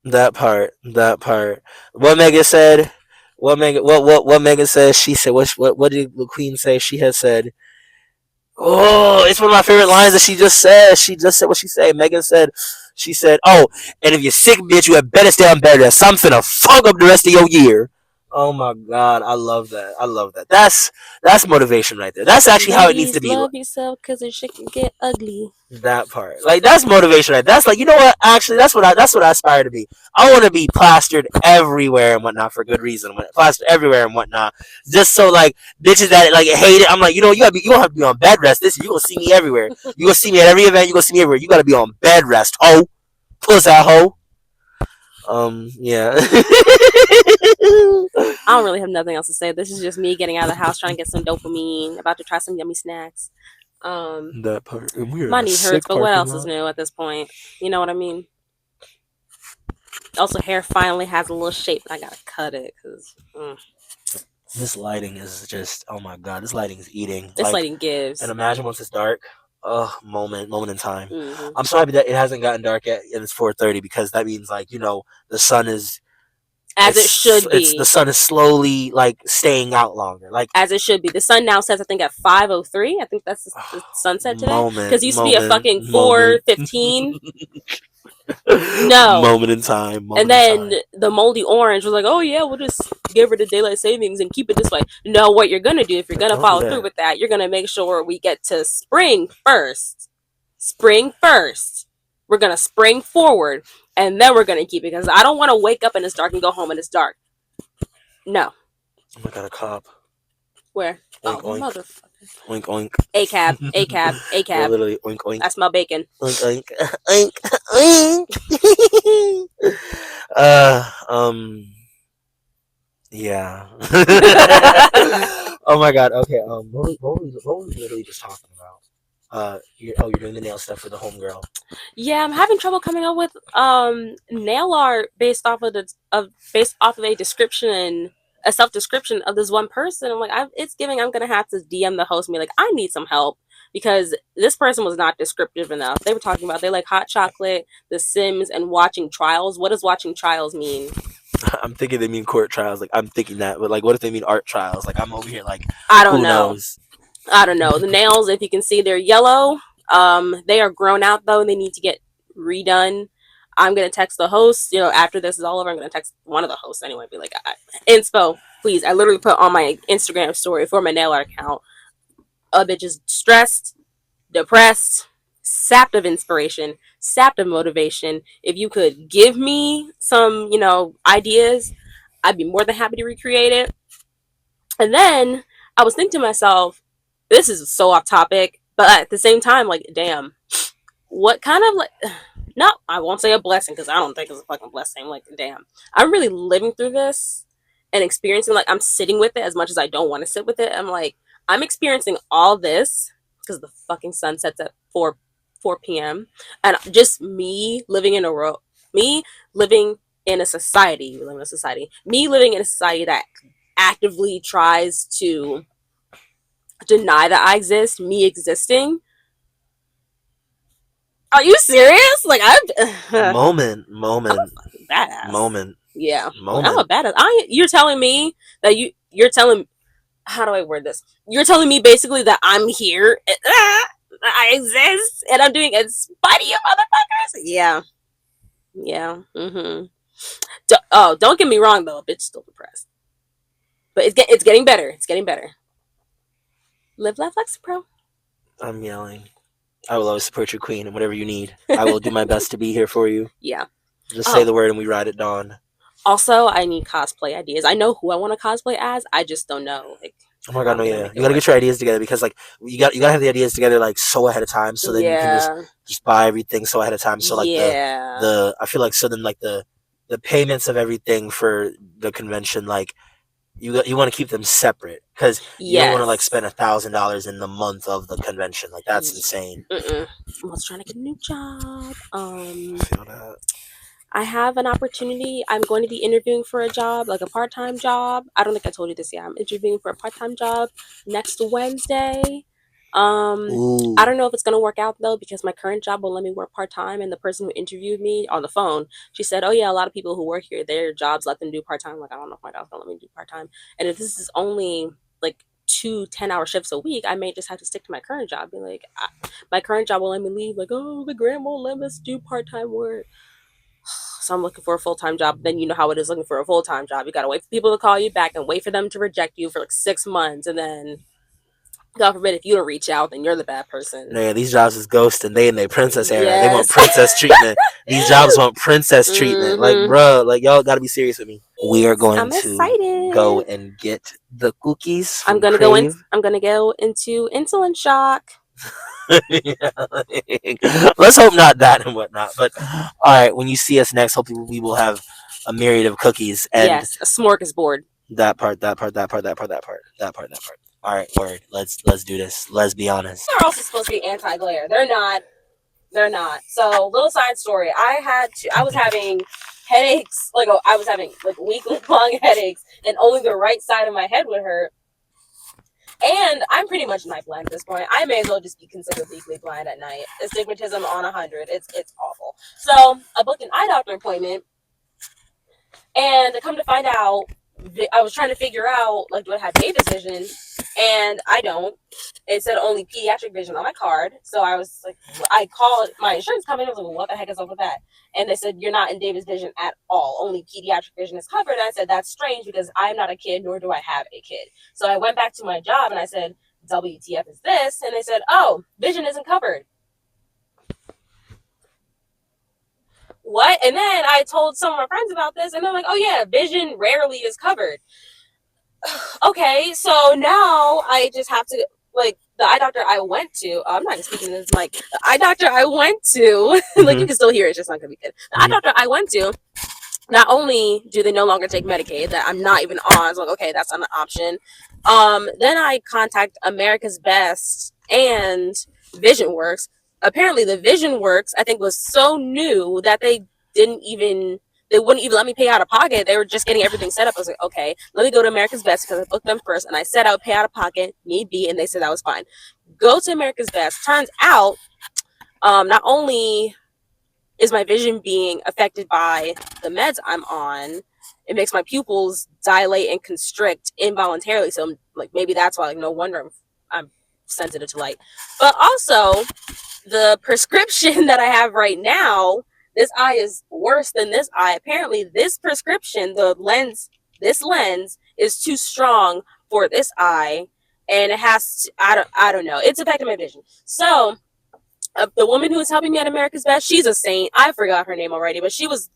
That part. That part. What Megan said. What Megan said. She said. What did the Queen say? She had said. Oh, it's one of my favorite lines that she just said. She just said what she said. Megan said. She said, "Oh, and if you're sick, bitch, you had better stay on bed rest. I'm finna fuck up the rest of your year." Oh my god, I love that. I love that. That's motivation right there. That's actually how it needs to Ladies, be. love yourself because it shit can get ugly. That part, like that's motivation. Right? That's like you know what? Actually, that's what I aspire to be. I want to be plastered everywhere and whatnot for good reason. Plastered everywhere and whatnot, just so like bitches that like hate it. I'm like, you know, you don't have to be on bed rest. This you gonna see me everywhere. You gonna see me at every event. You gonna see me everywhere. You gotta be on bed rest. Ho, puss that hoe. Yeah. I don't really have nothing else to say. This is just me getting out of the house, trying to get some dopamine, about to try some yummy snacks. That part. And we're My in a knee sick hurts, but what parking else is lot. new at this point? You know what I mean? Also, hair finally has a little shape, but I gotta cut it because This lighting is just oh my god. This lighting is eating. this Like, lighting gives. and imagine once it's dark. Oh, moment in time. Hmm. I'm so happy that it hasn't gotten dark yet, and it's 4:30 because that means like you know the sun is As it should it's the be. sun is slowly like staying out longer. Like As it should be. The sun now sets, I think, at 5:03. I think that's the sunset today. Because it used to be a fucking moment, 4:15. No. moment in time, And moment in then time. the moldy orange was like, oh yeah, we'll just give her the daylight savings and keep it this way. No, what you're gonna do if you're gonna Don't do follow through that. with that, you're gonna make sure we get to spring first. Spring first. We're gonna spring forward, and then we're gonna keep it because I don't want to wake up and it's dark and go home and it's dark. No. Oh my god, a cop. Where? Oink Oh, oink. motherfucker. Oink oink. A cab, a cab, a Yeah, cab. literally oink oink. I smell bacon. Oink oink. Oink oink. Yeah. Oh my god. Okay. What were we literally just talking about? You're doing the nail stuff for the homegirl. Yeah, I'm having trouble coming up with nail art based off of a description, a self description of this one person. I'm like, it's giving. I'm gonna have to DM the host and be like, I need some help because this person was not descriptive enough. They were talking about they like hot chocolate, The Sims, and watching trials. What does watching trials mean? I'm thinking they mean court trials. Like I'm thinking that, but like, what if they mean art trials? Like I'm over here. Like I don't who know. knows? I don't know. The nails, if you can see, they're yellow. They are grown out though. They need to get redone. I'm gonna text the host. You know, after this is all over, I'm gonna text one of the hosts anyway. Be like, inspo, please. I literally put on my Instagram story for my nail art account. A bitch is stressed, depressed, sapped of inspiration, sapped of motivation. If you could give me some, ideas, I'd be more than happy to recreate it. And then I was thinking to myself, this is so off topic, but at the same time, like, damn, what kind of like, no, I won't say a blessing because I don't think it's a fucking blessing. Like, damn, I'm really living through this and experiencing, like, I'm sitting with it as much as I don't want to sit with it. I'm like, I'm experiencing all this because the fucking sun sets at 4 p.m. and just me living in a row, me living in a society, me living in a society that actively tries to deny that I exist, me existing. Are you serious? Like I'm Moment. I'm a fucking badass. Moment. Yeah. Like, I'm a Moment. badass. You're telling me that you're telling how do I word this? You're telling me basically that I'm here. I exist and I'm doing it in spite of you motherfuckers. Yeah. Yeah. Mm-hmm. Don't get me wrong though, bitch still depressed. But it's getting better. It's getting better. Live life like pro. I'm yelling. I will always support your queen and whatever you need. I will do my best to be here for you. Yeah. Just say the word and we ride at dawn. Also, I need cosplay ideas. I know who I want to cosplay as. I just don't know. Like, oh my god, no, yeah. You gotta get your ideas together because like you gotta have the ideas together like so ahead of time so then you can just buy everything so ahead of time. So like the I feel like so then like the payments of everything for the convention like you want to keep them separate because you don't want to like spend $1,000 in the month of the convention. Like that's insane. I'm also trying to get a new job. I feel that. I have an opportunity. I'm going to be interviewing for a job, like a part-time job. I don't think I told you this yet. I'm interviewing for a part-time job next Wednesday. I Ooh. don't know if it's gonna work out though because my current job will let me work part time, and the person who interviewed me on the phone, she said, "Oh yeah, a lot of people who work here, their jobs let them do part time." Like I don't know if my job's gonna let me do part time, and if this is only like 2 10-hour shifts a week, I may just have to stick to my current job. Be like, my current job will let me leave. Like, oh, the grant won't let us do part time work. So I'm looking for a full time job. Then you know how it is looking for a full time job. You gotta wait for people to call you back and wait for them to reject you for like 6 months, and then God forbid if you don't reach out, then you're the bad person. Yeah, these jobs is ghosting. They in their princess era. They want Yes. princess treatment. These jobs want princess treatment. Like, hmm bro, like y'all got to be serious with me. We are going I'm to go excited. and get the cookies I'm from gonna go in. Crave. I'm gonna go into insulin shock. Yeah, like, let's hope not that and whatnot. But all right, when you see us next, hopefully we will have a myriad of cookies and Yes, a smorgasbord. that part, that part, that part, that part, that part, that part, that part. All right, word. Let's do this. Let's be honest. They're also supposed to be anti-glare. They're not. They're not. So, little side story. I was having headaches. Like, I was having like weekly long headaches, and only the right side of my head would hurt. And I'm pretty much night blind at this point. I may as well just be considered legally blind at night. Astigmatism on 100. It's awful. So I booked an eye doctor appointment, and I come to find out, I was trying to figure out like, do I have Davis vision, and I don't. It said only pediatric vision on my card. So I was like, I called my insurance company. I was like, well, what the heck is up with that? And they said, you're not in Davis vision at all. Only pediatric vision is covered. And I said, that's strange because I'm not a kid, nor do I have a kid. So I went back to my job and I said, WTF is this? And they said, oh, vision isn't covered. What? And then I told some of my friends about this, and they're like, oh yeah, vision rarely is covered. Okay, so now I just have to, like, the eye doctor I went to, I'm not even speaking this mic, the eye doctor I went to, like, you can still hear it, it's just not gonna be good. The eye doctor I went to, not only do they no longer take Medicaid that I'm not even on, I was like, okay, that's not an option. Then I contact America's Best and Vision Works. Apparently, the Vision Works I think was so new that they wouldn't even let me pay out of pocket. They were just getting everything set up. I was like, okay, let me go to America's Best because I booked them first, and I said I would pay out of pocket, need be, and they said that was fine. Go to America's Best. Turns out, not only is my vision being affected by the meds I'm on, it makes my pupils dilate and constrict involuntarily. So like maybe that's why, like, no wonder I'm sensitive to light. But also the prescription that I have right now, this eye is worse than this eye. Apparently this prescription, this lens is too strong for this eye, and it has to, I don't know. It's affecting my vision. So the woman who was helping me at America's Best, she's a saint. I forgot her name already, but she was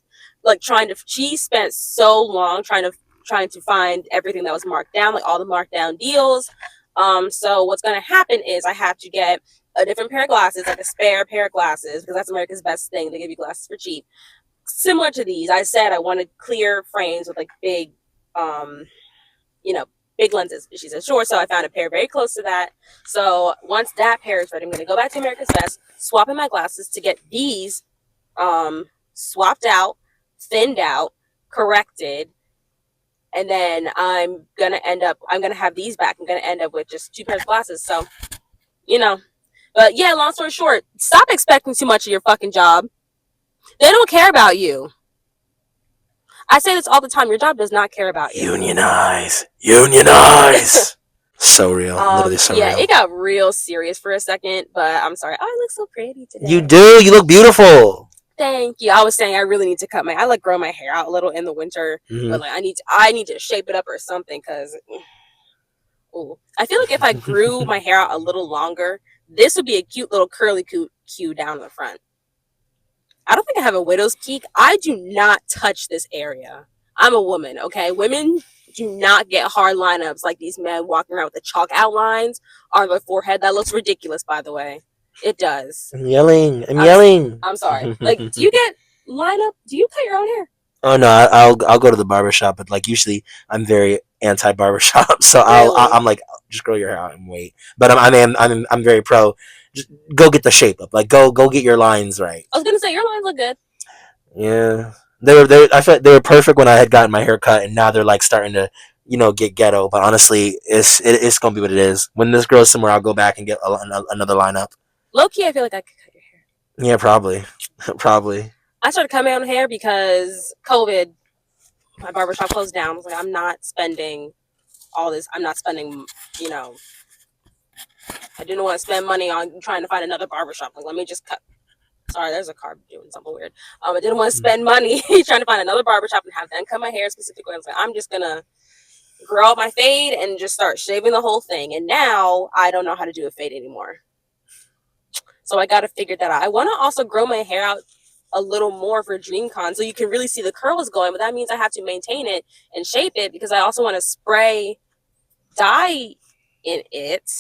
like she spent so long trying to find everything that was marked down, like all the marked down deals. So what's gonna happen is I have to get a different pair of glasses, like a spare pair of glasses, because that's America's Best thing. They give you glasses for cheap. Similar to these, I said I wanted clear frames with like big, you know, big lenses. She said, sure. So I found a pair very close to that. So once that pair is ready, I'm going to go back to America's Best, swap in my glasses to get these swapped out, thinned out, corrected. And then I'm going to have these back. I'm going to end up with just 2 pairs of glasses. So, you know, but yeah, long story short, stop expecting too much of your fucking job. They don't care about you. I say this all the time. Your job does not care about you. Unionize. Unionize. So real. Literally so yeah, real. it got real serious for a second, but I'm sorry. Oh, I look so pretty today. You do. You look beautiful. Thank you. I was saying I really need to I like grow my hair out a little in the winter, but like I need to shape it up or something because I feel like if I grew my hair out a little longer, this would be a cute little curly cue down the front. I don't think I have a widow's peak. I do not touch this area. I'm a woman, okay? Women do not get hard lineups like these men walking around with the chalk outlines on their forehead. That looks ridiculous, by the way. It does. I'm yelling. I'm yelling. I'm sorry. Like, do you get lineup? Do you cut your own hair? Oh no, I'll go to the barbershop, but like usually I'm very anti barbershop, so Really? I'm like, just grow your hair out and wait. But I'm very pro. Just go get the shape up, like go get your lines right. I was gonna say your lines look good. Yeah, I felt they were perfect when I had gotten my hair cut, and now they're like starting to get ghetto. But honestly, it's gonna be what it is. When this grows somewhere, I'll go back and get another lineup. Low key, I feel like I could cut your hair. Yeah, probably, probably. I started cutting my own hair because COVID. My barbershop closed down. I was like, I'm not spending all this. I'm not spending, I didn't want to spend money on trying to find another barbershop. Like, let me just cut. Sorry, there's a car doing something weird. I didn't want to spend money trying to find another barbershop and have them cut my hair specifically. I was like, I'm just going to grow out my fade and just start shaving the whole thing. And now I don't know how to do a fade anymore. So I got to figure that out. I want to also grow my hair out a little more for DreamCon so you can really see the curls going, but that means I have to maintain it and shape it because I also want to spray dye in it.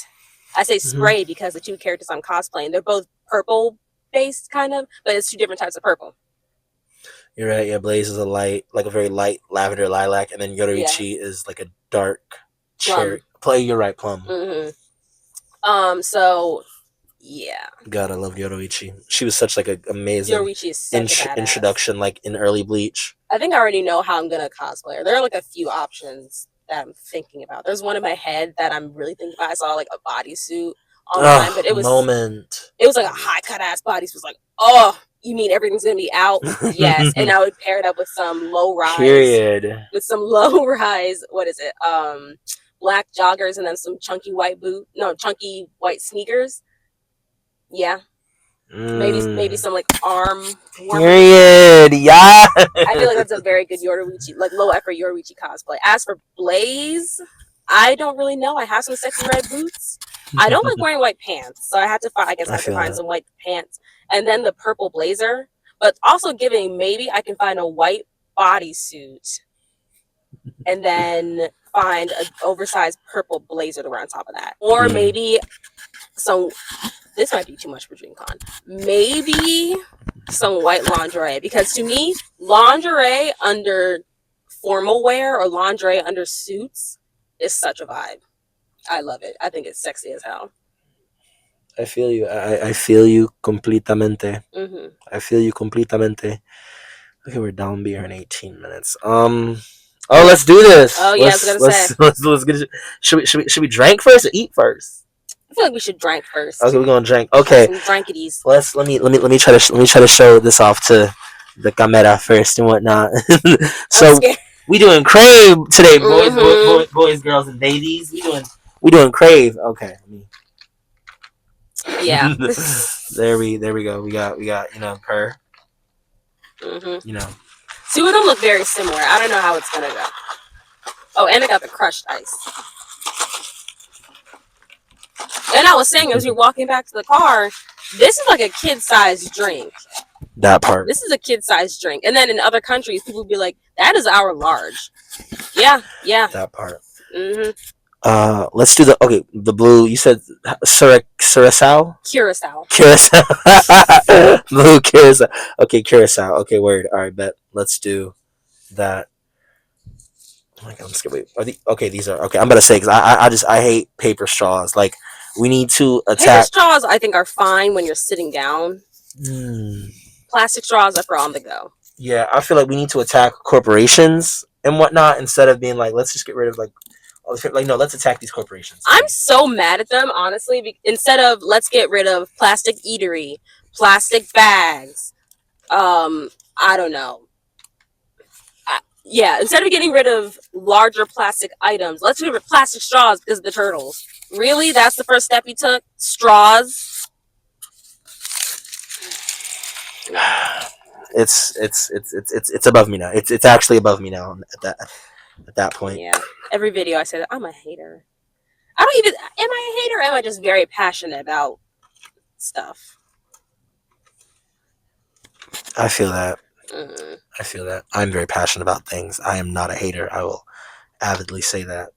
I say spray because the two characters I'm cosplaying, they're both purple based kind of, but it's two different types of purple. You're right. Yeah, Blaze is a very light lavender lilac, and then Yoruichi is like a dark cherry. You're right, plum. So yeah. God, I love Yoruichi. She was such like an amazing Yoruichi is such a introduction, like in early Bleach. I think I already know how I'm gonna cosplay her. There are like a few options that I'm thinking about. There's one in my head that I'm really thinking about. I saw like a bodysuit online, but it was like a high cut ass bodysuit. It was like, oh, you mean everything's gonna be out? Yes, and I would pair it up with some low rise. Period. With some low rise. What is it? Black joggers and then some chunky white sneakers. Yeah. Maybe some like arm warmers. Period. Yeah. I feel like that's a very good Yoruichi, like low effort Yoruichi cosplay. As for Blaze, I don't really know. I have some sexy red boots. I don't like wearing white pants, so I have to find some white pants. And then the purple blazer, but also maybe I can find a white bodysuit and then find an oversized purple blazer to wear on top of that. Or maybe this might be too much for DreamCon. Maybe some white lingerie, because to me, lingerie under formal wear or lingerie under suits is such a vibe. I love it. I think it's sexy as hell. I feel you. I feel you completamente. I feel you completamente. Okay, we're down beer in 18 minutes. Let's do this. Oh yeah, I was gonna say. Let's get it. Should we drink first or eat first? I feel like we should drink first. Okay, we're gonna drink. Okay, some drinkities. Let me try to show this off to the camera first and whatnot. So we doing Crave today, boys, girls, and babies. We doing Crave. Okay. Yeah. there we go. We got her. Two of them look very similar. I don't know how it's gonna go. Oh, and I got the crushed ice. And I was saying as you're walking back to the car, this is like a kid-sized drink. That part. This is a kid-sized drink. And then in other countries, people would be like, that is our large. Yeah. That part. Let's do the blue. You said Curacao? Curacao. Blue Curacao. Okay, Curacao. Okay, word. All right, bet. Let's do that. Oh my God, I'm scared. Wait. These are okay. I'm gonna say because I hate paper straws. Like we need to attack. Paper straws, I think, are fine when you're sitting down. Plastic straws are for on the go. Yeah, I feel like we need to attack corporations and whatnot instead of being like, let's just get rid of no, let's attack these corporations. I'm so mad at them, honestly. Instead of let's get rid of plastic eatery, plastic bags. I don't know. Instead of getting rid of larger plastic items, let's get rid of plastic straws because of the turtles. Really? That's the first step you took? Straws? It's above me now. It's actually above me now at that point. Yeah. Every video I say that I'm a hater. Am I a hater or am I just very passionate about stuff? I feel that. I feel that. I'm very passionate about things. I am not a hater. I will avidly say that.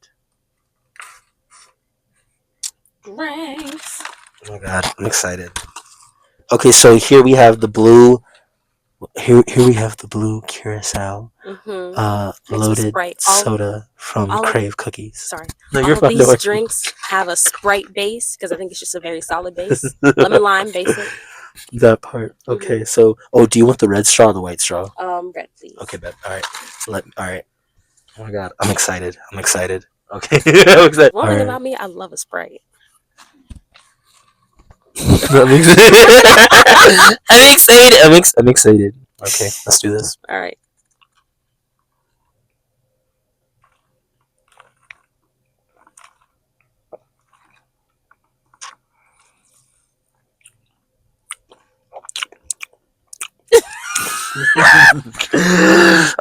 Drinks. Oh my God, I'm excited. Okay, so here we have the blue. Here we have the blue Curacao loaded soda from Crave Cookies. Sorry. All of these drinks have a Sprite base because I think it's just a very solid base. Lemon lime basic. That part. Okay, so do you want the red straw or the white straw? Red, please. Okay, bet. All right. All right. Oh my god, I'm excited. I'm excited. Okay, I'm excited. One thing about me, I love a Sprite. I'm excited. I'm excited. I'm excited. Okay, let's do this. All right.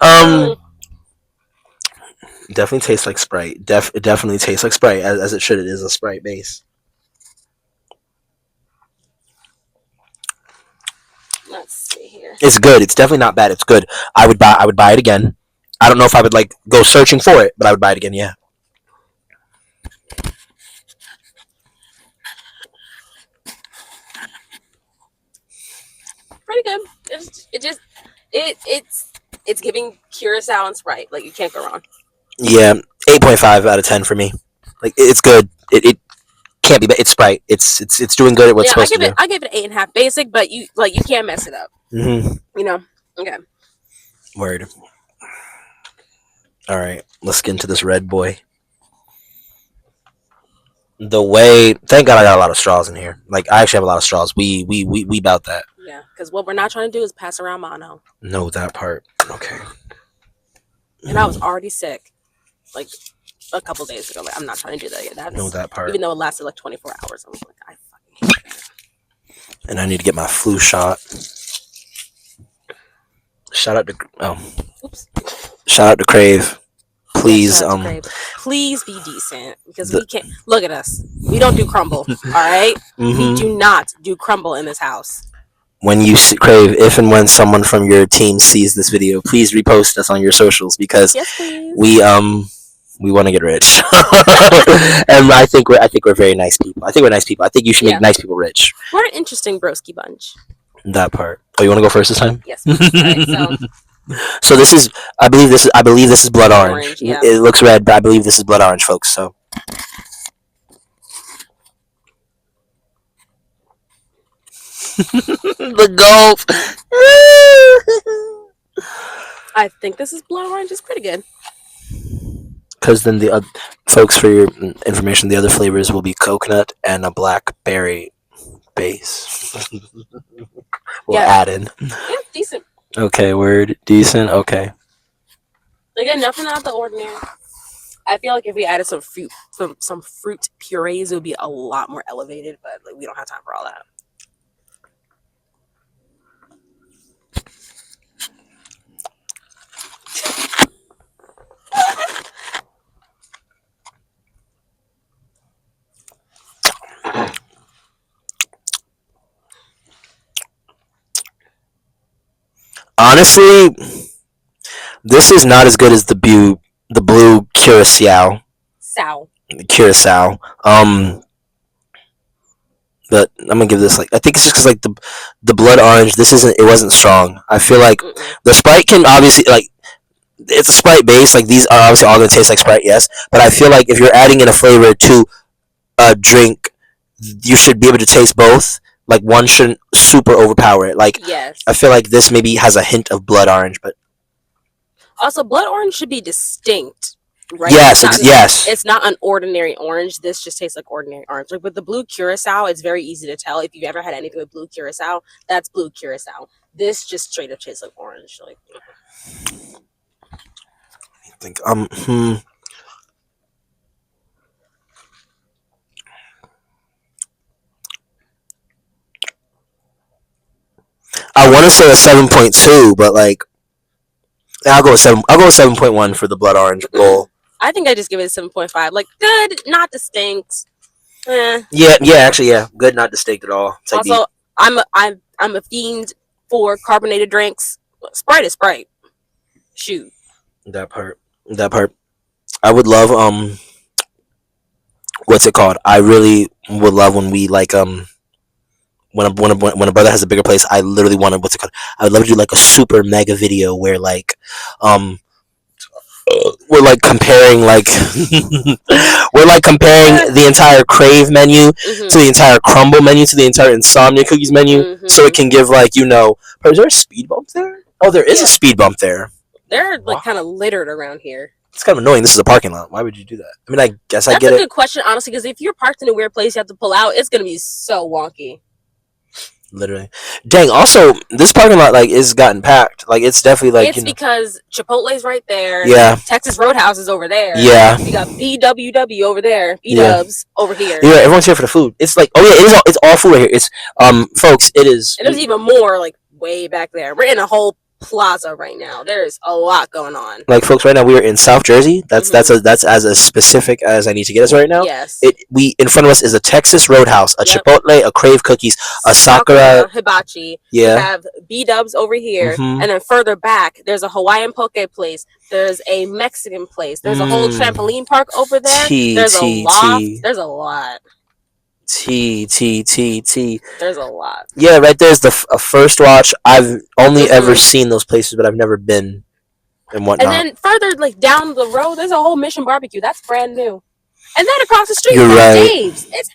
um, definitely tastes like Sprite. It definitely tastes like Sprite as it should. It is a Sprite base. Let's see here. It's good. It's definitely not bad. It's good. I would buy. I would buy it again. I don't know if I would like go searching for it, but I would buy it again. Yeah. Pretty good. It's giving Curacao and Sprite. Like you can't go wrong. Yeah. 8.5 out of 10 for me. Like it's good. It can't be. But it's Sprite. It's doing good at what it's supposed to do. I give it 8.5 basic, but you can't mess it up. You know. Okay. Word. All right. Let's get into this red boy. Thank God I got a lot of straws in here. Like I actually have a lot of straws. We about that. Yeah, because what we're not trying to do is pass around mono. No, that part. Okay. And I was already sick, like a couple days ago. Like, I'm not trying to do that yet. No, that part. Even though it lasted like 24 hours, I was like, I fucking hate that. And I need to get my flu shot. Shout out to Oops. Shout out to Crave. Please, please be decent because we can't look at us. We don't do crumble. All right, we do not do crumble in this house. When you Crave, if and when someone from your team sees this video, please repost us on your socials because we want to get rich, and I think we're very nice people. I think we're nice people. I think you should make nice people rich. We're an interesting broski bunch. That part. Oh, you want to go first this time? Yes. Right, so this is, I believe this is blood orange. Yeah. It looks red, but I believe this is blood orange, folks. So. The gulp. I think this is blood orange. It's pretty good. Because then the folks, for your information, the other flavors will be coconut and a blackberry base. We'll add in. Yeah, decent. Okay, word. Decent. Okay. Again, nothing out of the ordinary. I feel like if we added some fruit purees, it would be a lot more elevated. But like, we don't have time for all that. Honestly, this is not as good as the blue Curacao. Curacao. But I'm gonna give this I think it's just because the blood orange. It wasn't strong. I feel like the Sprite can obviously it's a Sprite base. Like these are obviously all gonna taste like Sprite, yes. But I feel like if you're adding in a flavor to a drink, you should be able to taste both. Like one shouldn't super overpower it. Like yes. I feel like this maybe has a hint of blood orange, but also blood orange should be distinct, right? Yes, yes. It's not an ordinary orange. This just tastes like ordinary orange. Like with the blue Curacao, it's very eeasy to tell. If you've ever had anything with blue Curacao, that's blue Curacao. This just straight up tastes like orange. Like I think I want to say a 7.2, but I'll go with 7.1 for the blood orange bowl. I think I just give it a 7.5. Like good, not distinct. Yeah, actually, yeah, good, not distinct at all. Also, I'm a fiend for carbonated drinks. Sprite is Sprite. Shoot. That part. I would love what's it called? I really would love when we when a brother has a bigger place. I literally want to I would love to do a super mega video where we're comparing we're comparing the entire Crave menu to the entire Crumble menu to the entire Insomnia Cookies menu, so it can give is there a speed bump there? Oh, there is a speed bump there. They're kind of littered around here. It's kind of annoying. This is a parking lot. Why would you do that? I mean, I guess I That's get a it. good question, honestly, because if you're parked in a weird place, you have to pull out. It's gonna be so wonky. Literally. Dang. Also, this parking lot like is gotten packed. Like it's definitely like It's because Chipotle's right there. Yeah. Texas Roadhouse is over there. Yeah. You got BWW over there. Yeah. B-Dubs over here. Yeah. Everyone's here for the food. It's like, oh yeah, it is. It's all food right here. It's folks. It is. And there's even more like way back there. We're in a whole plaza right now. There's a lot going on. Like folks, right now we are in South Jersey. That's that's as specific as I need to get us right now. Yes. We in front of us is a Texas Roadhouse, a Chipotle, a Crave Cookies, a Sakura Hibachi. Yeah. We have B-Dubs over here, and then further back there's a Hawaiian poke place. There's a Mexican place. There's a whole trampoline park over there. There's a loft. There's a lot. There's a lot. Yeah, right there's the first watch. I've only ever seen those places, but I've never been and whatnot. And then further, like down the road, there's a whole Mission Barbecue. That's brand new. And then across the street, Dave's. It's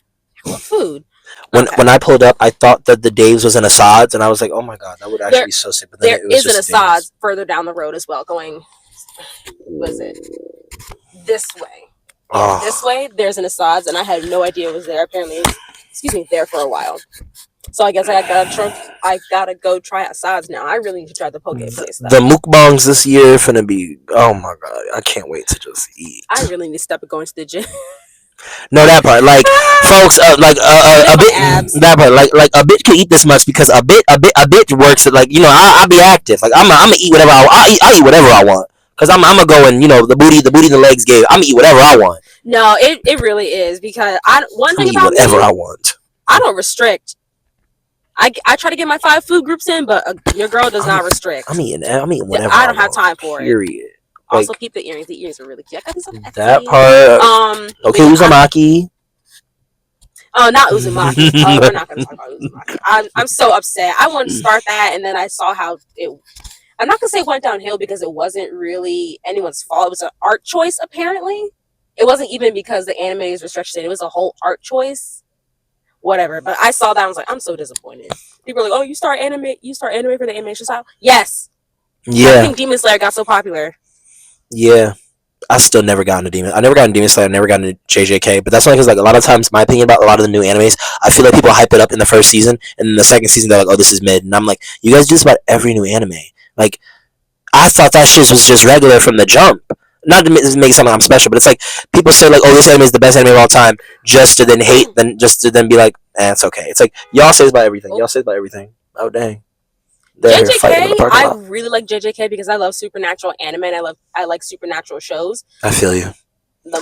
food. When I pulled up, I thought that the Dave's was in Assad's, and I was like, oh my god, that would actually be so sick. But then there is an Assad's further down the road as well. Going, was it this way? Yeah, this way, there's an Assad's, and I had no idea it was there. Apparently, there for a while. So I guess I gotta go try Assad's now. I really need to try the poke place. The mukbangs this year finna be. Oh my god, I can't wait to just eat. I really need to step up going to the gym. No, that part, like, folks, a bit. That part, like a bit can eat this much because a bit works. Like I'll be active. Like I'm gonna eat whatever I'll eat whatever I want. Cause I'm gonna go and the booty and the legs gave. I'm gonna eat whatever I want. No, it really is because one thing about whatever me, I want. I don't restrict. I try to get my 5 food groups in, but your girl does not restrict. I'm eating whatever. I don't have time for it. Period. Also, keep the earrings. The earrings are really cute. I got these on Etsy. That part. Okay, Uzumaki. Oh, not Uzumaki. Oh, we're not gonna talk about Uzumaki. I'm so upset. I wanted to start that, and then I saw how it. I'm not gonna say it went downhill because it wasn't really anyone's fault. It was an art choice, apparently. It wasn't even because the anime is restricted. It was a whole art choice. Whatever. But I saw that. I was like, I'm so disappointed. People are like, oh, you start anime for the animation style? Yes. Yeah. I think Demon Slayer got so popular. Yeah. I still never got into Demon. I never got into Demon Slayer. I never got into JJK. But that's only because like a lot of times, my opinion about a lot of the new animes, I feel like people hype it up in the first season, and in the second season they're like, oh, this is mid. And I'm like, you guys do this about every new anime. Like, I thought that shit was just regular from the jump. Not to make it sound like I'm special, but it's like people say like, "Oh, this anime is the best anime of all time," just to then hate, just to then be like, it's okay." It's like y'all say about everything. Y'all say about everything. Oh dang. JJK, I really like JJK because I love supernatural anime and I like supernatural shows. I feel you. The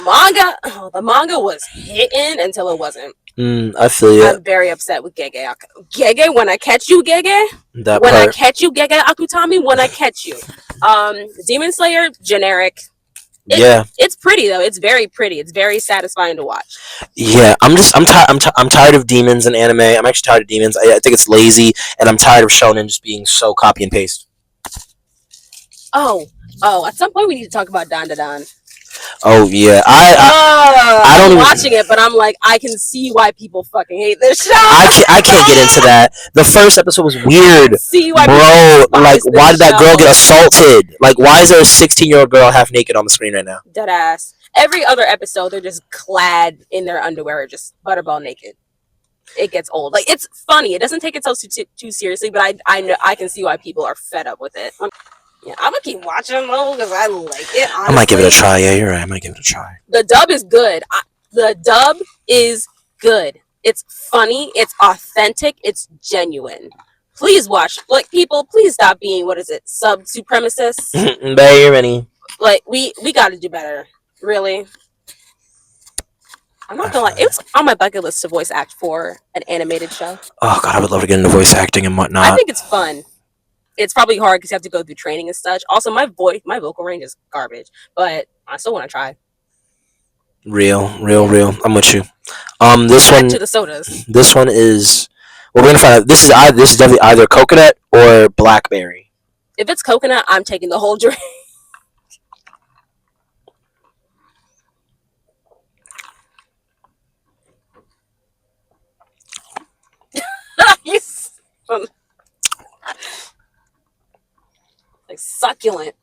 manga was hitting until it wasn't. I feel you. I'm very upset with Gege. Gege, when I catch you, Gege. I catch you, Gege Akutami. When I catch you. Demon Slayer, generic. It's pretty though. It's very pretty. It's very satisfying to watch. Yeah, I'm tired of demons in anime. I'm actually tired of demons. I think it's lazy, and I'm tired of shonen just being so copy and paste. Oh! At some point we need to talk about Dan Da Dan. Oh yeah, I'm watching it, but I'm like, I can see why people fucking hate this show. I can't get into that. The first episode was weird, bro. Like, why did that girl get assaulted? Like, why is there a 16-year-old girl half naked on the screen right now? Dead ass. Every other episode, they're just clad in their underwear, just butterball naked. It gets old. Like, it's funny. It doesn't take itself too seriously, but I know I can see why people are fed up with it. Yeah, I'm gonna keep watching though because I like it. Honestly. I might give it a try. Yeah, you're right. I might give it a try. The dub is good. It's funny. It's authentic. It's genuine. Please watch. Like, people, please stop being sub supremacists. Baby. Like, we got to do better. Really. I'm not gonna lie. It's on my bucket list to voice act for an animated show. Oh god, I would love to get into voice acting and whatnot. I think it's fun. It's probably hard because you have to go through training and such. Also, my vocal range is garbage, but I still want to try. Real. I'm with you. This Back one to the sodas. This one is. Well, we're gonna find out. This is definitely either coconut or blackberry. If it's coconut, I'm taking the whole drink. Like succulent.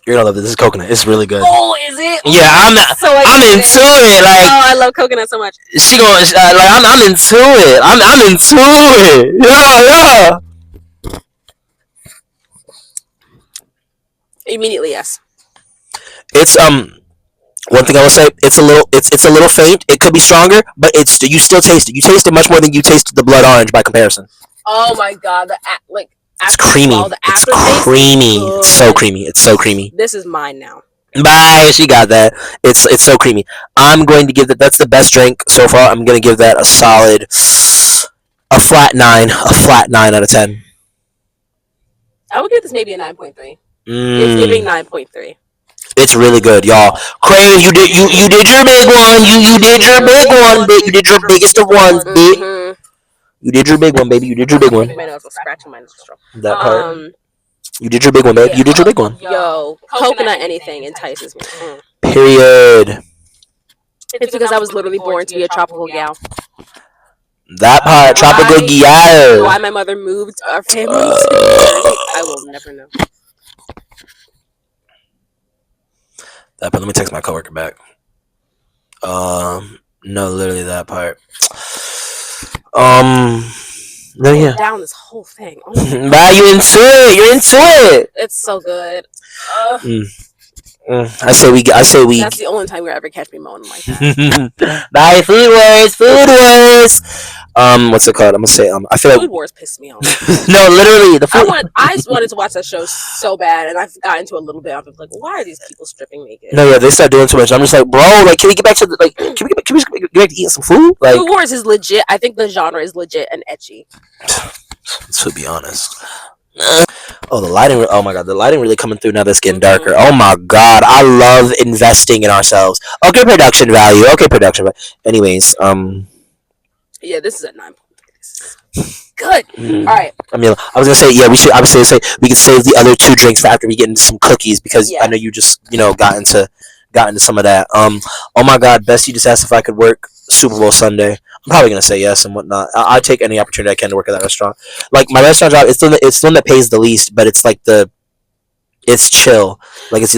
You're gonna love this. This is coconut. It's really good. Oh, is it? Yeah, I'm into it. Like, oh, I love coconut so much. She going like I'm into it. I'm into it. Yeah. Immediately, yes. It's one thing I will say, it's a little faint. It could be stronger, but you still taste it. You taste it much more than you tasted the blood orange by comparison. Oh my god, it's creamy. It's creamy. It's so creamy. It's so creamy. This is mine now. Bye. She got that. It's so creamy. I'm going to give that. That's the best drink so far. I'm going to give that a solid, a flat 9. A flat 9 out of 10. I would give this maybe a 9.3. It's giving 9.3. It's really good, y'all. Crave, you did your big one. You did your big one, bitch. You did your biggest of ones, bitch. You did your big one, baby. You did your big one. My nose was scratching my nostril. That part. You did your big one, baby. You did your big one. Yo, coconut anything entices me. Period. It's because I was literally born to be a tropical gal. That part, tropical gal. Why my mother moved our family to Jersey, I will never know. That part. Let me text my coworker back. No, literally that part. No, yeah. Down this whole thing. Oh Bye, you into it. You're into it. It's so good. I say we. That's the only time you ever catch me moaning like that. Bye, food wars. Food wars. What's it called? I'm gonna say. I feel like Food Wars pissed me off. No, literally the food. I just wanted to watch that show so bad, and I've gotten into a little bit. I was like, why are these people stripping naked? No, yeah, they start doing too much. I'm just like, bro, like, can we get back to can we get back to eating some food? Like, Food Wars is legit. I think the genre is legit and etchy. To be honest. Oh, the lighting! Oh my god, the lighting really coming through now. That's getting darker. Oh my god, I love investing in ourselves. Okay, production value. Okay, production value. Anyways, yeah, this is a 9.3. Good. All right. I mean, I was gonna say, yeah, we should. I was gonna say we could save the other 2 drinks for after we get into some cookies because I know you just got into some of that. Oh my god, Bessie just asked if I could work Super Bowl Sunday. I'm probably gonna say yes and whatnot. I take any opportunity I can to work at that restaurant. Like my restaurant job, it's the one that pays the least, but it's like it's chill. Like it's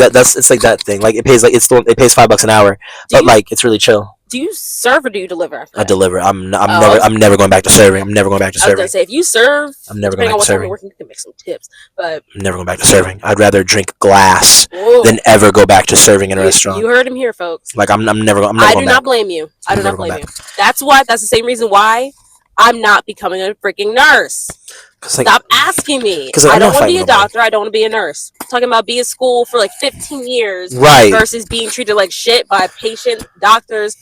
like that thing. Like it pays it pays $5 an hour, but like it's really chill. Do you serve or do you deliver? I deliver. I'm never going back to serving. I'm never going back to serving. I was gonna say if you serve, I'm never going back to serving. Working, you can make some tips, but I'm never going back to serving. I'd rather drink glass than ever go back to serving in a restaurant. You heard him here, folks. Like I'm never. I do not blame you. I do not blame you. That's the same reason why I'm not becoming a freaking nurse. Stop asking me. I don't want to be a doctor. I don't want to be a nurse. I'm talking about being in school for like 15 years, right? Versus being treated like shit by patient doctors.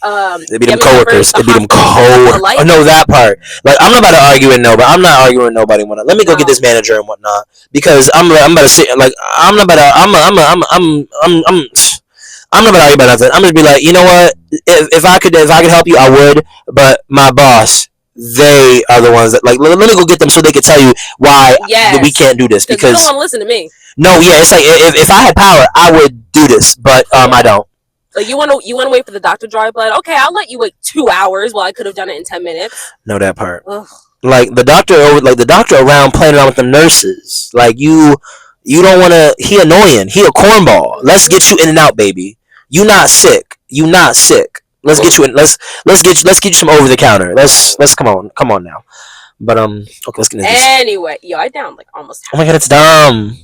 They be them coworkers. They be them coworkers. Oh no, that part. Like I'm not about to argue with nobody. I'm not arguing with nobody. Let me go get this manager and whatnot because I'm about to sit like I'm not about to. I'm not about to argue about nothing. I'm gonna be like, you know what? If I could help you, I would. But my boss, they are the ones that like. Let me go get them so they can tell you why we can't do this because you don't want to listen to me. No, yeah, it's like if I had power, I would do this, but I don't. Like you want to wait for the doctor to draw your blood? Okay, I'll let you wait 2 hours while I could have done it in 10 minutes. No, that part. Ugh. Like the doctor around playing around with the nurses. Like you don't want to. He annoying. He a cornball. Let's get you in and out, baby. You not sick. Let's get you in. Let's get you some over the counter. Let's come on now. But okay, let's get into this. Anyway, yo, I downed like almost. Oh my god, it's dumb.